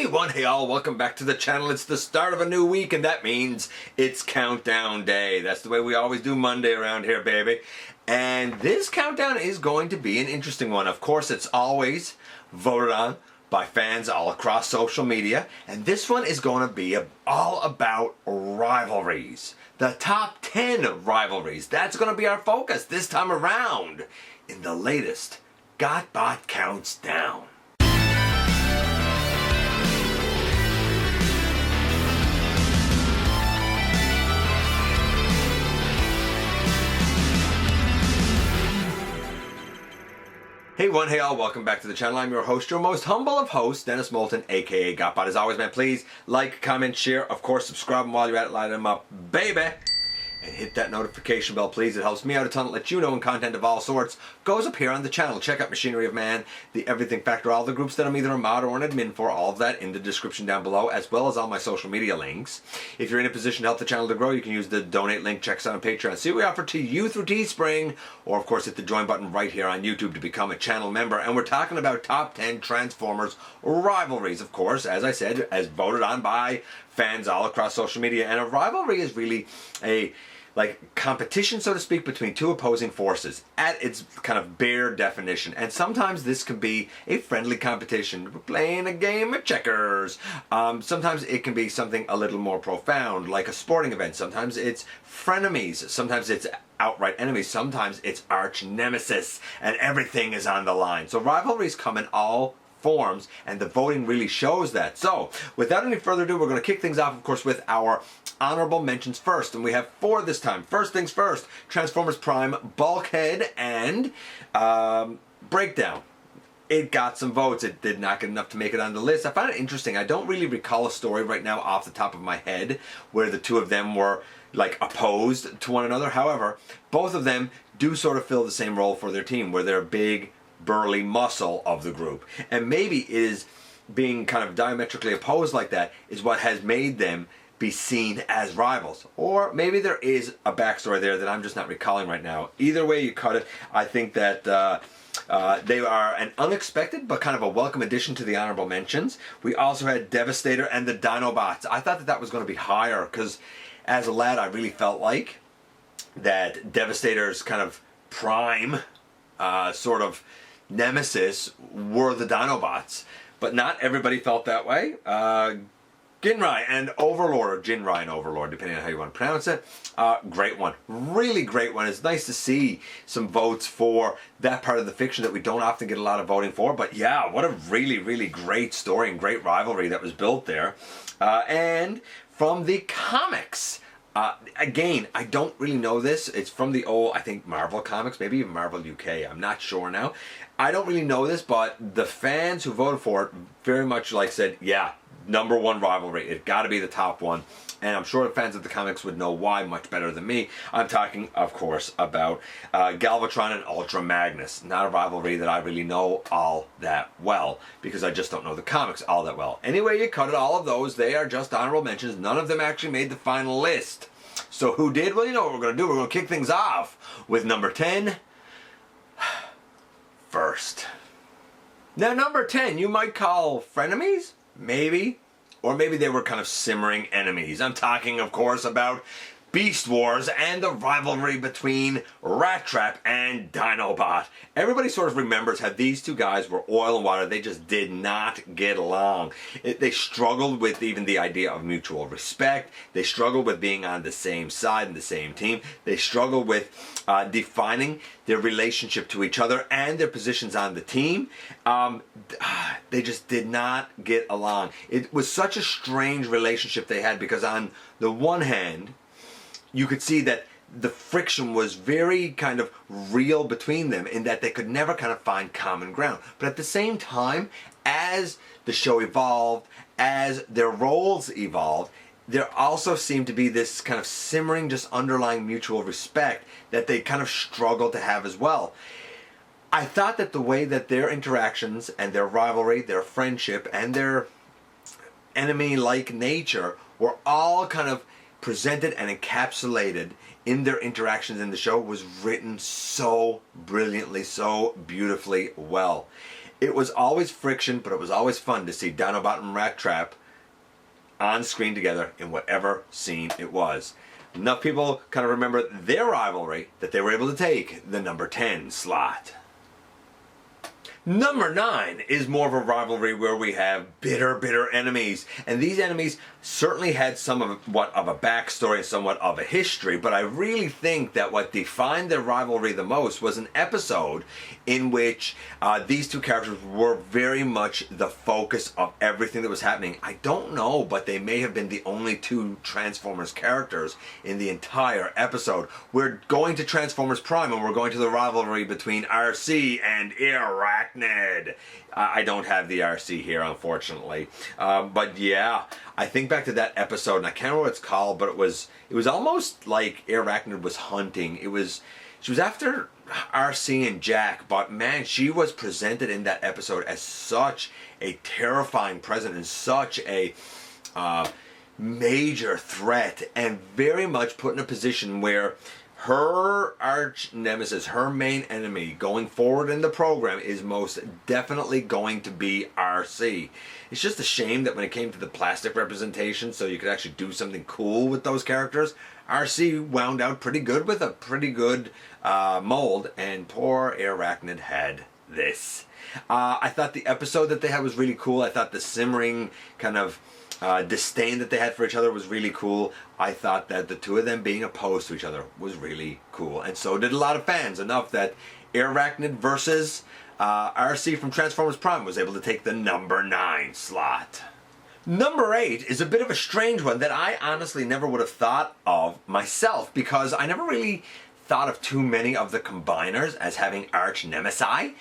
Hey all, welcome back to the channel. It's the start of a new week, and that means it's countdown day. That's the way we always do Monday around here, baby. And this countdown is going to be an interesting one. Of course, it's always voted on by fans all across social media, and this one is going to be all about rivalries. The top 10 rivalries. That's going to be our focus this time around in the latest GotBot Counts Down. Hey all, welcome back to the channel. I'm your host, your most humble of hosts, Dennis Moulton, aka GotBot. As always, man, please like, comment, share, of course, subscribe, and while you're at it, light them up, baby. And hit that notification bell, please. It helps me out a ton to let you know when content of all sorts goes up here on the channel. Check out Machinery of Man, The Everything Factor, all the groups that I'm either a mod or an admin for, all of that in the description down below, as well as all my social media links. If you're in a position to help the channel to grow, you can use the donate link, check us out on Patreon. See what we offer to you through Teespring, or of course hit the join button right here on YouTube to become a channel member. And we're talking about top 10 Transformers rivalries, of course, as I said, as voted on by fans all across social media. And a rivalry is really a competition, so to speak, between two opposing forces at its kind of bare definition. And sometimes this can be a friendly competition. We're playing a game of checkers. Sometimes it can be something a little more profound, like a sporting event. Sometimes it's frenemies. Sometimes it's outright enemies. Sometimes it's arch nemesis, and everything is on the line. So rivalries come in all forms, and the voting really shows that. So without any further ado, we're going to kick things off, of course, with our honorable mentions first, and we have 4 this time. First things first, Transformers Prime, Bulkhead, and Breakdown. It got some votes. It did not get enough to make it on the list. I find it interesting. I don't really recall a story right now off the top of my head where the two of them were like opposed to one another. However, both of them do sort of fill the same role for their team, where they're a big burly muscle of the group, and maybe is being kind of diametrically opposed like that is what has made them be seen as rivals. Or maybe there is a backstory there that I'm just not recalling right now. Either way you cut it, I think that they are an unexpected but kind of a welcome addition to the honorable mentions. We also had Devastator and the Dinobots. I thought that that was going to be higher because as a lad I really felt like that Devastator's kind of prime sort of nemesis were the Dinobots, but not everybody felt that way. Ginrai and Overlord, or Jinrai and Overlord, depending on how you want to pronounce it. Great one. Really great one. It's nice to see some votes for that part of the fiction that we don't often get a lot of voting for. But yeah, what a really, really great story and great rivalry that was built there. And from the comics, again, I don't really know this. It's from the old, I think, Marvel comics, maybe even Marvel UK. I'm not sure now. I don't really know this, but the fans who voted for it very much said, yeah, #1 rivalry. It got to be the top one. And I'm sure the fans of the comics would know why much better than me. I'm talking, of course, about Galvatron and Ultra Magnus. Not a rivalry that I really know all that well, because I just don't know the comics all that well. Anyway, you cut it, all of those, they are just honorable mentions. None of them actually made the final list. So who did? Well, you know what we're going to do. We're going to kick things off with number 10 first. Now, number 10, you might call frenemies? Maybe. Or maybe they were kind of simmering enemies. I'm talking, of course, about Beast Wars and the rivalry between Rattrap and Dinobot. Everybody sort of remembers how these two guys were oil and water. They just did not get along. They struggled with even the idea of mutual respect. They struggled with being on the same side and the same team. They struggled with defining their relationship to each other and their positions on the team. They just did not get along. It was such a strange relationship they had, because on the one hand, you could see that the friction was very kind of real between them, in that they could never kind of find common ground. But at the same time, as the show evolved, as their roles evolved, there also seemed to be this kind of simmering, just underlying mutual respect that they kind of struggled to have as well. I thought that the way that their interactions and their rivalry, their friendship, and their enemy-like nature were all kind of presented and encapsulated in their interactions in the show was written so brilliantly, so beautifully well. It was always friction, but it was always fun to see Dinobot and Rattrap on screen together in whatever scene it was. Enough people kind of remember their rivalry that they were able to take the number 10 slot. Number 9 is more of a rivalry where we have bitter enemies. And these enemies certainly had somewhat of a backstory and somewhat of a history, but I really think that what defined their rivalry the most was an episode in which these two characters were very much the focus of everything that was happening. I don't know, but they may have been the only two Transformers characters in the entire episode. We're going to Transformers Prime, and we're going to the rivalry between Arcee and Airachnid. I don't have the Arcee here, unfortunately. But yeah, I think back to that episode, and I can't remember what it's called, but it was almost like Airachnid was hunting. She was after Arcee and Jack, but man, she was presented in that episode as such a terrifying presence and such a major threat, and very much put in a position where her arch nemesis, her main enemy going forward in the program is most definitely going to be Arcee. It's just a shame that when it came to the plastic representation, so you could actually do something cool with those characters, Arcee wound out pretty good with a pretty good mold, and poor Airachnid had this. I thought the episode that they had was really cool. I thought the simmering kind of disdain that they had for each other was really cool. I thought that the two of them being opposed to each other was really cool, and so did a lot of fans, enough that Airachnid versus Arcee from Transformers Prime was able to take the number 9 slot. Number 8 is a bit of a strange one that I honestly never would have thought of myself, because I never really thought of too many of the combiners as having arch nemesis.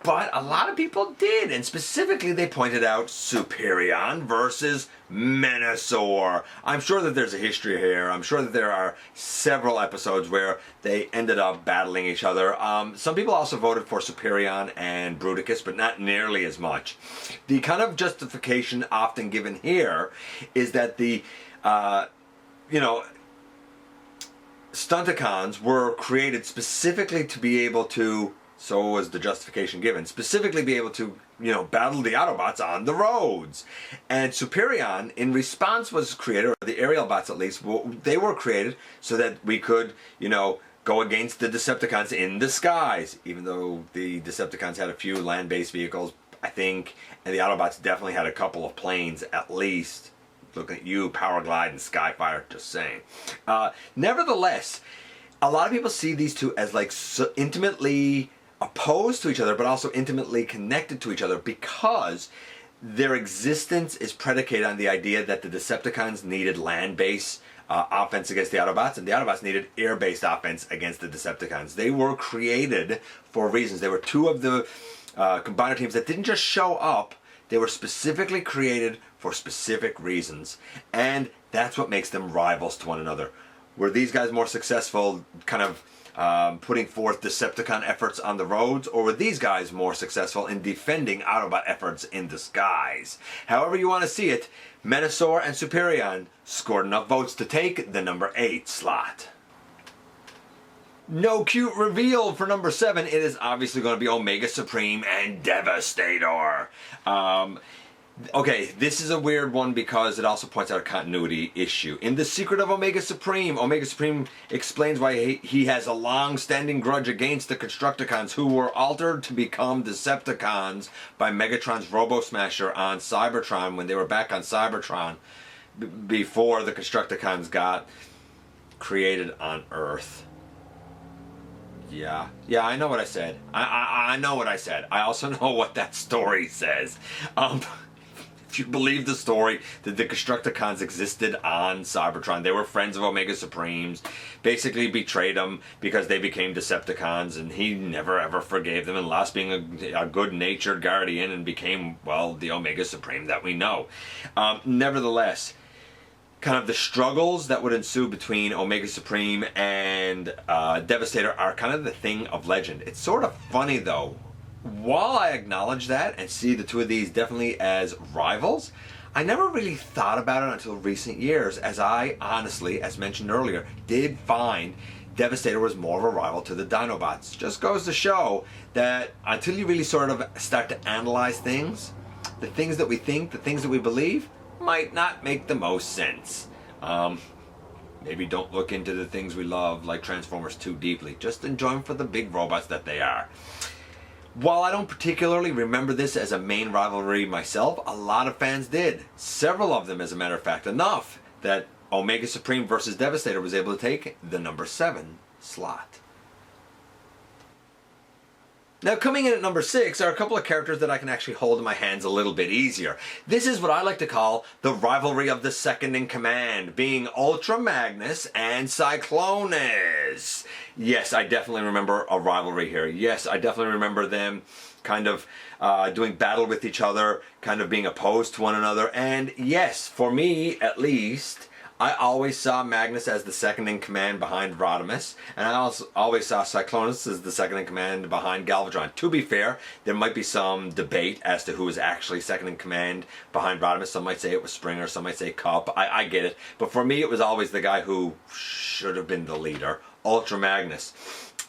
But a lot of people did, and specifically they pointed out Superion versus Menasor. I'm sure that there's a history here. I'm sure that there are several episodes where they ended up battling each other. Some people also voted for Superion and Bruticus, but not nearly as much. The kind of justification often given here is that the, Stunticons were created specifically to be able to, so was the justification given, specifically be able to, battle the Autobots on the roads. And Superion, in response, was created, or the aerial bots at least, they were created so that we could, go against the Decepticons in the skies. Even though the Decepticons had a few land-based vehicles, I think, and the Autobots definitely had a couple of planes at least. Looking at you, Powerglide and Skyfire, just saying. Nevertheless, a lot of people see these two as like so intimately opposed to each other, but also intimately connected to each other, because their existence is predicated on the idea that the Decepticons needed land-based offense against the Autobots, and the Autobots needed air-based offense against the Decepticons. They were created for reasons. They were two of the combiner teams that didn't just show up. They were specifically created for specific reasons, and that's what makes them rivals to one another. Were these guys more successful kind of putting forth Decepticon efforts on the roads, or were these guys more successful in defending Autobot efforts in the skies? However you want to see it, Menasor and Superion scored enough votes to take the number 8 slot. No cute reveal for number 7. It is obviously going to be Omega Supreme and Devastator. Okay, this is a weird one because it also points out a continuity issue. In The Secret of Omega Supreme explains why he has a long-standing grudge against the Constructicons, who were altered to become Decepticons by Megatron's Robo-Smasher on Cybertron when they were back on Cybertron before the Constructicons got created on Earth. Yeah, I know what I said. I know what I said. I also know what that story says. If you believe the story that the Constructicons existed on Cybertron, they were friends of Omega Supremes, basically betrayed him because they became Decepticons, and he never ever forgave them and lost being a good-natured guardian and became, well, the Omega Supreme that we know. Nevertheless, kind of the struggles that would ensue between Omega Supreme and Devastator are kind of the thing of legend. It's sort of funny, though. While I acknowledge that and see the two of these definitely as rivals, I never really thought about it until recent years, as I honestly, as mentioned earlier, did find Devastator was more of a rival to the Dinobots. Just goes to show that until you really sort of start to analyze things, the things that we think, the things that we believe, might not make the most sense. Maybe don't look into the things we love, like Transformers, too deeply. Just enjoy them for the big robots that they are. While I don't particularly remember this as a main rivalry myself, a lot of fans did. Several of them, as a matter of fact, enough that Omega Supreme versus Devastator was able to take the number 7 slot. Now, coming in at number 6 are a couple of characters that I can actually hold in my hands a little bit easier. This is what I like to call the rivalry of the second in command, being Ultra Magnus and Cyclonus. Yes, I definitely remember a rivalry here. Yes, I definitely remember them kind of doing battle with each other, kind of being opposed to one another. And yes, for me at least, I always saw Magnus as the second in command behind Optimus, and I also always saw Cyclonus as the second in command behind Galvatron. To be fair, there might be some debate as to who is actually second in command behind Optimus. Some might say it was Springer, some might say Cup. I get it. But for me, it was always the guy who should have been the leader, Ultra Magnus.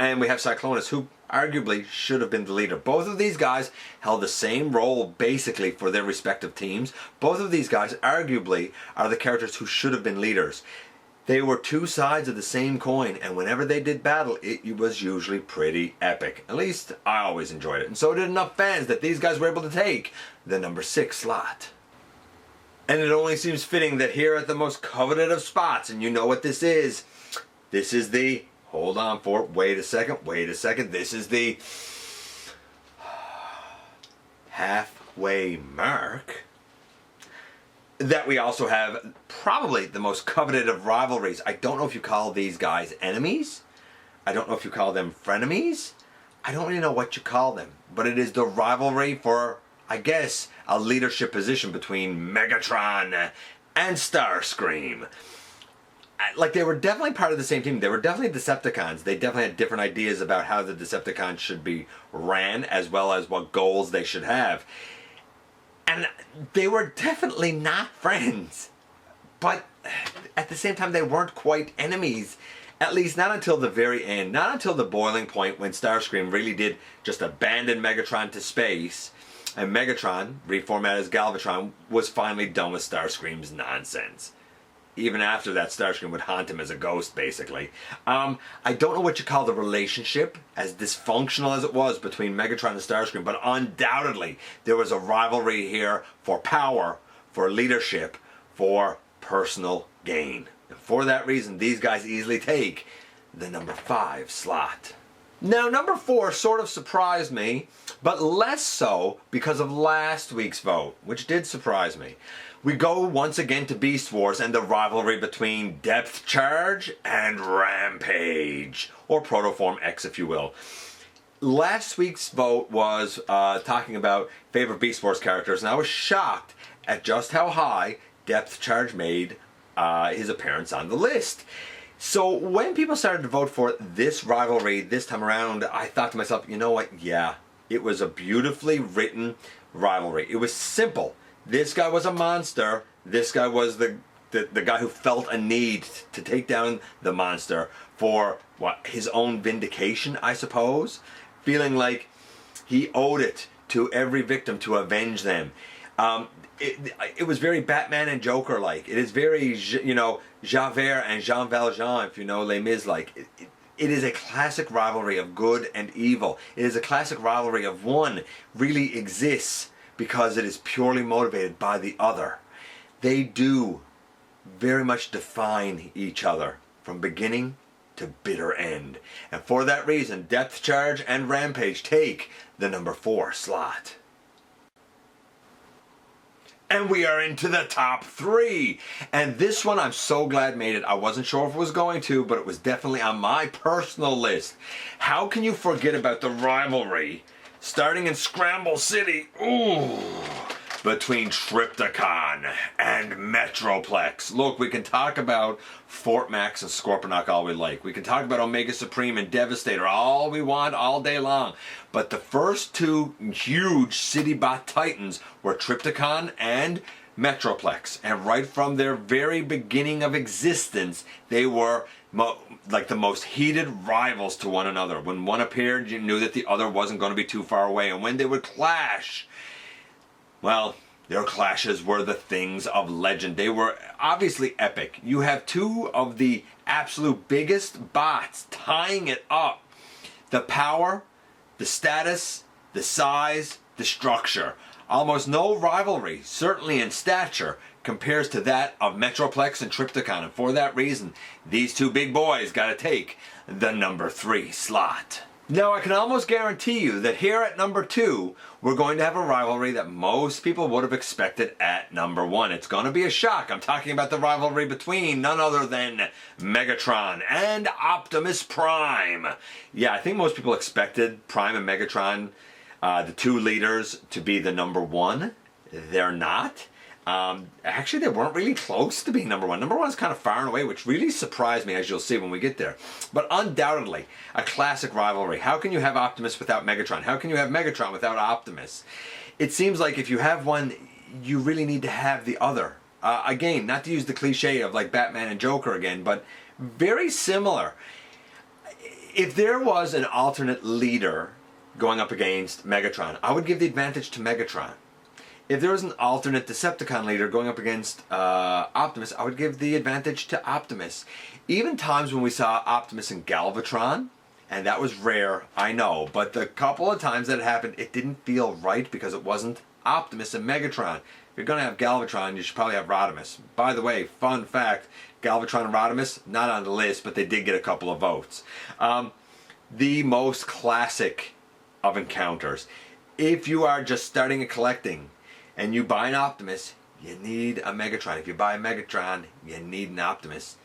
And we have Cyclonus, who arguably should have been the leader. Both of these guys held the same role basically for their respective teams. Both of these guys arguably are the characters who should have been leaders. They were two sides of the same coin, and whenever they did battle, it was usually pretty epic. At least I always enjoyed it, and so did enough fans that these guys were able to take the number 6 slot. And it only seems fitting that here at the most coveted of spots, and you know what this is the, hold on for it, wait a second, this is the halfway mark. That we also have probably the most coveted of rivalries. I don't know if you call these guys enemies. I don't know if you call them frenemies. I don't really know what you call them. But it is the rivalry for, I guess, a leadership position between Megatron and Starscream. Like, they were definitely part of the same team. They were definitely Decepticons. They definitely had different ideas about how the Decepticons should be ran, as well as what goals they should have. And they were definitely not friends. But at the same time, they weren't quite enemies. At least not until the very end. Not until the boiling point when Starscream really did just abandon Megatron to space. And Megatron, reformatted as Galvatron, was finally done with Starscream's nonsense. Even after that, Starscream would haunt him as a ghost, basically. I don't know what you call the relationship, as dysfunctional as it was between Megatron and Starscream, but undoubtedly there was a rivalry here for power, for leadership, for personal gain. And for that reason, these guys easily take the number 5 slot. Now, number 4 sort of surprised me, but less so because of last week's vote, which did surprise me. We go once again to Beast Wars and the rivalry between Depth Charge and Rampage, or Protoform X if you will. Last week's vote was talking about favorite Beast Wars characters, and I was shocked at just how high Depth Charge made his appearance on the list. So when people started to vote for this rivalry this time around, I thought to myself, you know what, yeah, it was a beautifully written rivalry. It was simple. This guy was a monster. This guy was the guy who felt a need to take down the monster for what, his own vindication, I suppose. Feeling like he owed it to every victim to avenge them. It was very Batman and Joker-like. It is very, you know, Javert and Jean Valjean, if you know Les Mis-like. It is a classic rivalry of good and evil. It is a classic rivalry of one really exists because it is purely motivated by the other. They do very much define each other from beginning to bitter end. And for that reason, Depth Charge and Rampage take the number 4 slot. And we are into the top 3. And this one I'm so glad made it. I wasn't sure if it was going to, but it was definitely on my personal list. How can you forget about the rivalry starting in Scramble City? Ooh, between Trypticon and Metroplex. Look, we can talk about Fort Max and Scorponok all we like. We can talk about Omega Supreme and Devastator all we want all day long. But the first two huge Citybot titans were Trypticon and Metroplex. And right from their very beginning of existence, they were like the most heated rivals to one another. When one appeared, you knew that the other wasn't going to be too far away. And when they would clash, well, their clashes were the things of legend. They were obviously epic. You have two of the absolute biggest bots tying it up. The power, the status, the size, the structure. Almost no rivalry, certainly in stature, compares to that of Metroplex and Trypticon. And for that reason, these two big boys got to take the number 3 slot. Now, I can almost guarantee you that here at number 2, we're going to have a rivalry that most people would have expected at number 1. It's going to be a shock. I'm talking about the rivalry between none other than Megatron and Optimus Prime. Yeah, I think most people expected Prime and Megatron, the two leaders, to be the number 1. They're not. Actually, they weren't really close to being number 1. Number 1 is kind of far and away, which really surprised me, as you'll see when we get there. But undoubtedly, a classic rivalry. How can you have Optimus without Megatron? How can you have Megatron without Optimus? It seems like if you have one, you really need to have the other. Again, not to use the cliche of like Batman and Joker again, but very similar. If there was an alternate leader going up against Megatron, I would give the advantage to Megatron. If there was an alternate Decepticon leader going up against Optimus, I would give the advantage to Optimus. Even times when we saw Optimus and Galvatron, and that was rare, I know, but the couple of times that it happened, it didn't feel right because it wasn't Optimus and Megatron. If you're going to have Galvatron, you should probably have Rodimus. By the way, fun fact, Galvatron and Rodimus, not on the list, but they did get a couple of votes. The most classic of encounters. If you are just starting and collecting, and you buy an Optimus, you need a Megatron. If you buy a Megatron, you need an Optimus.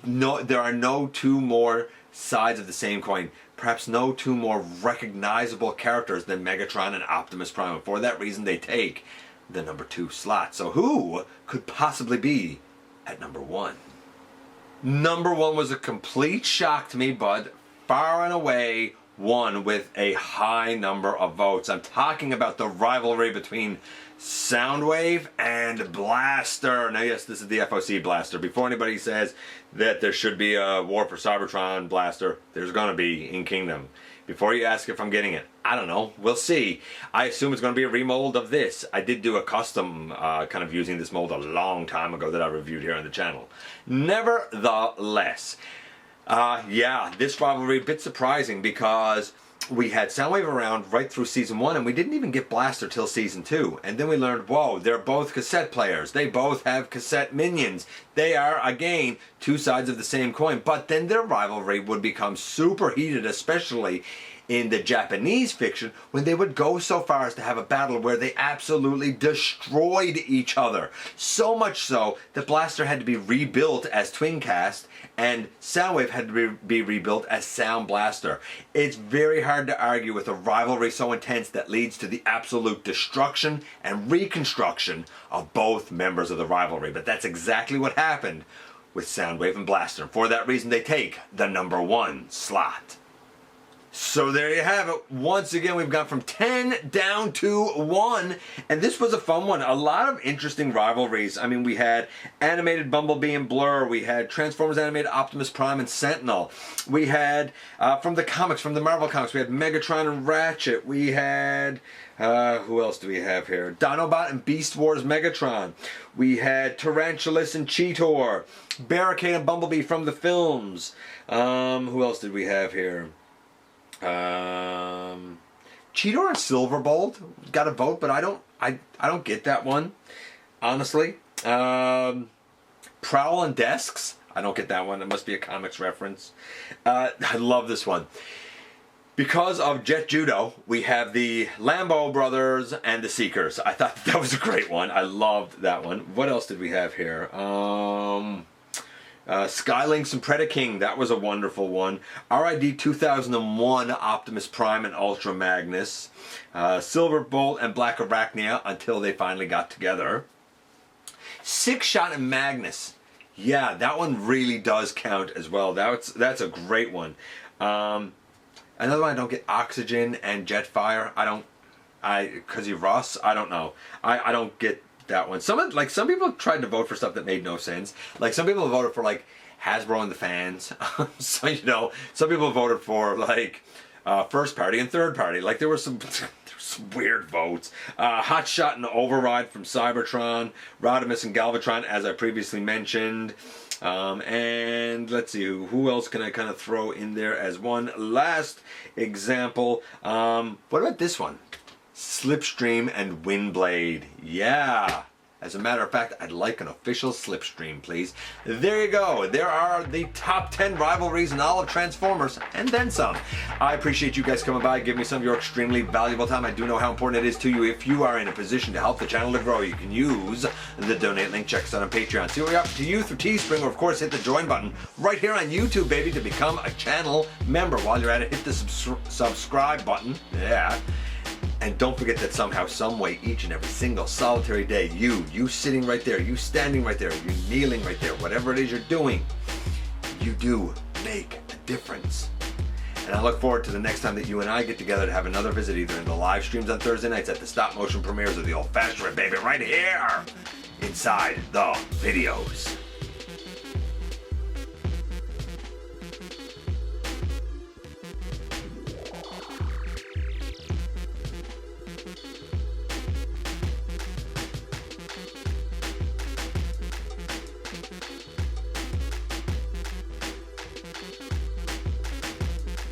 No, there are no two more sides of the same coin. Perhaps no two more recognizable characters than Megatron and Optimus Prime. And for that reason, they take the number 2 slot. So who could possibly be at number 1? Number 1 was a complete shock to me, but far and away won with a high number of votes. I'm talking about the rivalry between Soundwave and Blaster. Now, yes, this is the FOC Blaster. Before anybody says that there should be a War for Cybertron Blaster, there's going to be in Kingdom. Before you ask if I'm getting it, I don't know. We'll see. I assume it's going to be a remold of this. I did do a custom kind of using this mold a long time ago that I reviewed here on the channel. Nevertheless, yeah, this rivalry a bit surprising because we had Soundwave around right through Season 1 and we didn't even get Blaster till Season 2. And then we learned, whoa, they're both cassette players. They both have cassette minions. They are, again, two sides of the same coin. But then their rivalry would become super heated, especially in the Japanese fiction, when they would go so far as to have a battle where they absolutely destroyed each other. So much so that Blaster had to be rebuilt as Twincast and Soundwave had to be rebuilt as Sound Blaster. It's very hard to argue with a rivalry so intense that leads to the absolute destruction and reconstruction of both members of the rivalry. But that's exactly what happened with Soundwave and Blaster. And for that reason, they take the number 1 slot. So there you have it. Once again, we've gone from 10 down to 1. And this was a fun one. A lot of interesting rivalries. I mean, we had animated Bumblebee and Blur. We had Transformers animated Optimus Prime and Sentinel. We had, from the comics, from the Marvel comics, we had Megatron and Ratchet. We had, who else do we have here? Dinobot and Beast Wars Megatron. We had Tarantulas and Cheetor. Barricade and Bumblebee from the films. Who else did we have here? Cheetor and Silverbolt got a vote, but I don't get that one, honestly. Prowl and Desks, I don't get that one. It must be a comics reference. I love this one. Because of Jet Judo, we have the Lambo Brothers and the Seekers. I thought that was a great one. I loved that one. What else did we have here? Skylynx and Predaking, that was a wonderful one. RID 2001 Optimus Prime and Ultra Magnus. Silverbolt and Black Arachnid until they finally got together. Six Shot and Magnus. Yeah, that one really does count as well. That's a great one. Another one I don't get, Oxygen and Jetfire. Because you Ross, I don't know. I don't get that one. Some people tried to vote for stuff that made no sense. Like some people voted for like Hasbro and the fans. So you know, some people voted for like first party and third party. Like there were some weird votes. Hotshot and Override from Cybertron, Rodimus and Galvatron, as I previously mentioned. And let's see, who else can I kind of throw in there as one last example? What about this one? Slipstream and Windblade. Yeah. As a matter of fact, I'd like an official Slipstream, please. There you go. There are the top 10 rivalries in all of Transformers, and then some. I appreciate you guys coming by, giving me some of your extremely valuable time. I do know how important it is to you. If you are in a position to help the channel to grow, you can use the donate link. Check us out on Patreon. See what we're up to you through Teespring, or of course hit the join button right here on YouTube, baby, to become a channel member. While you're at it, hit the subscribe button. Yeah. And don't forget that somehow, some way, each and every single solitary day, you sitting right there, you standing right there, you kneeling right there, whatever it is you're doing, you do make a difference. And I look forward to the next time that you and I get together to have another visit, either in the live streams on Thursday nights, at the stop motion premieres, or the old fashioned baby right here inside the videos.